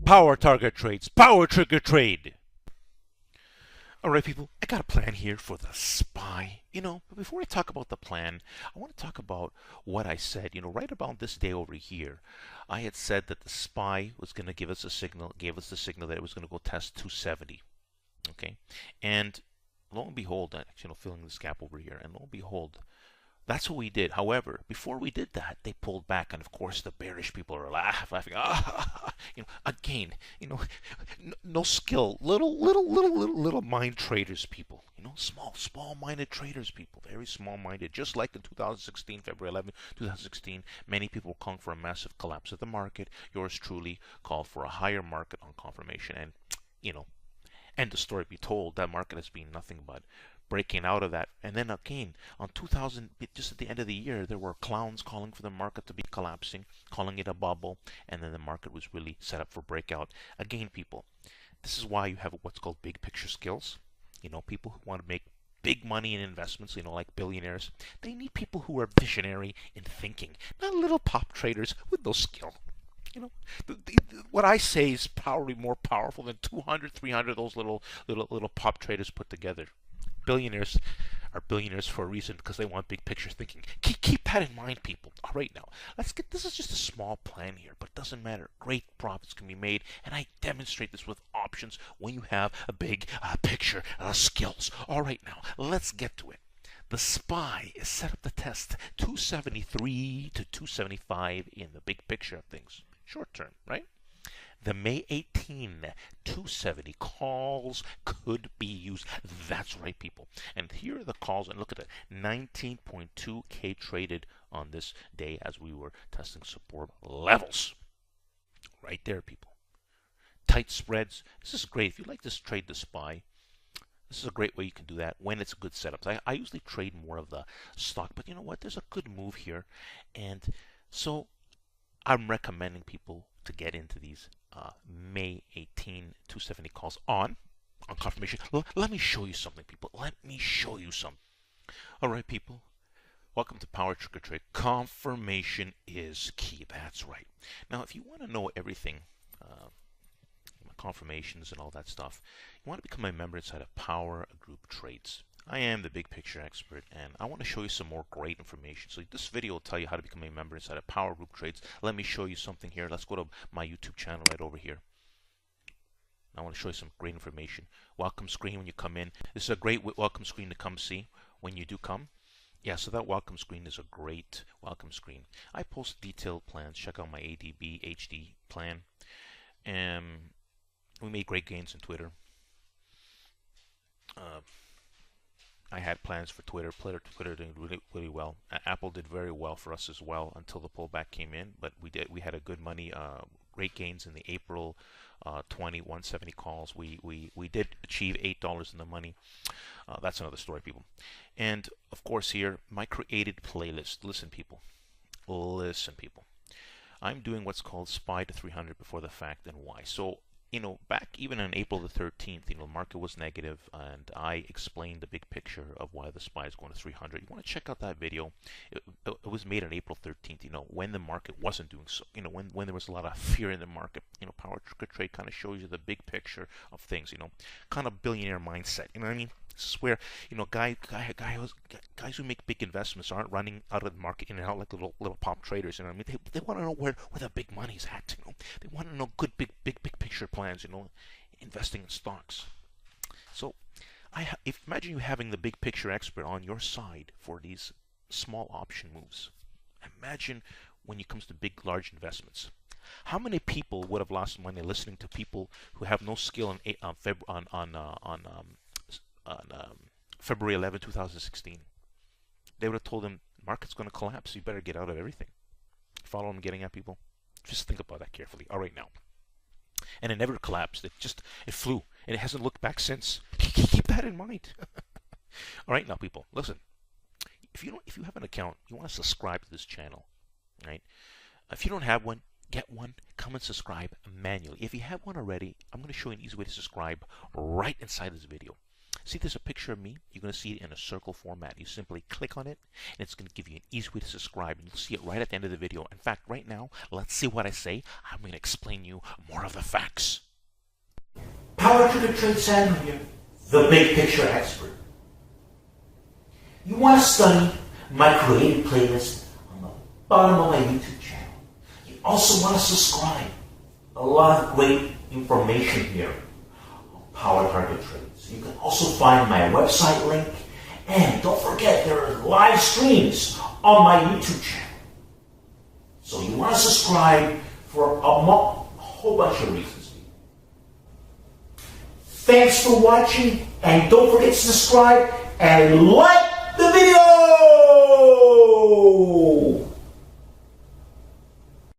Power target trades, power trigger trade. All right, people, I got a plan here for the SPY. But before I talk about the plan, I want to talk about what I said. Right about this day over here, I had said that the SPY was going to give us a signal, gave us the signal that it was going to go test 270. Okay, and lo and behold, actually, filling this gap over here, and lo and behold, that's what we did. However, before we did that, they pulled back, and of course, the bearish people are laughing. Again, no skill, little mind traders, people. Small-minded traders, people, very small-minded. Just like in 2016, February 11, 2016, many people were calling for a massive collapse of the market. Yours truly called for a higher market on confirmation, and and the story be told, that market has been nothing but breaking out of that. And then again, on 2000, just at the end of the year, there were clowns calling for the market to be collapsing, calling it a bubble, and then the market was really set up for breakout. Again, people, this is why you have what's called big picture skills. People who want to make big money in investments, like billionaires. They need people who are visionary in thinking, not little pop traders with no skill. What I say is probably more powerful than 200, 300 of those little pop traders put together. Billionaires are billionaires for a reason, because they want big picture thinking. Keep that in mind, people. All right, now this is just a small plan here, but it doesn't matter. Great profits can be made, and I demonstrate this with options when you have a big picture skills. All right, now let's get to it. The SPY is set up to test 273 to 275 in the big picture of things. Short term, right? The May 18, 270 calls could be used. That's right, people. And here are the calls, and look at that. 19.2K traded on this day as we were testing support levels. Right there, people. Tight spreads. This is great. If you like to trade the SPY, this is a great way you can do that when it's a good setup. I usually trade more of the stock, but you know what? There's a good move here. And so I'm recommending people to get into these May 18, 270 calls on confirmation. Let me show you something, people. Let me show you something. All right, people. Welcome to Power Trigger Trade. Confirmation is key. That's right. Now, if you want to know everything, confirmations and all that stuff, you want to become a member inside of Power Group Trades. I am the big picture expert, and I want to show you some more great information. So this video will tell you how to become a member inside of Power Group Trades. Let me show you something here. Let's go to my YouTube channel right over here. I want to show you some great information. Welcome screen when you come in. This is a great welcome screen to come see when you do come. Yeah, so that welcome screen is a great welcome screen. I post detailed plans. Check out my ADB HD plan. And we made great gains in Twitter. I had plans for Twitter. Twitter doing really well. Apple did very well for us as well until the pullback came in. But we had a good money, great gains in the April 170 calls. We did achieve $8 in the money. That's another story, people. And of course here, my created playlist. Listen, people. Listen, people. I'm doing what's called SPY to 300 before the fact, and why. So back even on April the 13th, the market was negative, and I explained the big picture of why the SPY is going to 300. You want to check out that video. It was made on April 13th, when the market wasn't doing so, when there was a lot of fear in the market. Power Trigger Trade kind of shows you the big picture of things, kind of billionaire mindset. You know what I mean? This is where, guys who make big investments aren't running out of the market in and out like little pop traders. You know what I mean? They want to know where the big money's at. They want to know good big picture plans. Investing in stocks. So, imagine you having the big picture expert on your side for these small option moves. Imagine when it comes to big, large investments. How many people would have lost money listening to people who have no skill on February 11, 2016? They would have told them, market's going to collapse, you better get out of everything. Follow what I'm getting at, people? Just think about that carefully. All right, now. And it never collapsed. It flew, and it hasn't looked back since. Keep that in mind. All right, now, people, listen. If you have an account, you want to subscribe to this channel, right? If you don't have one, get one. Come and subscribe manually. If you have one already, I'm going to show you an easy way to subscribe right inside this video. See, there's a picture of me. You're going to see it in a circle format. You simply click on it, and it's going to give you an easy way to subscribe. And you'll see it right at the end of the video. In fact, right now, let's see what I say. I'm going to explain you more of the facts. Power Trigger Trade Samuel here, the big picture expert. You want to study my creative playlist on the bottom of my YouTube channel. You also want to subscribe. A lot of great information here on Power Target Trades. You can also find my website link. And don't forget, there are live streams on my YouTube channel. So you want to subscribe for a whole bunch of reasons. Thanks for watching, and don't forget to subscribe and like the video!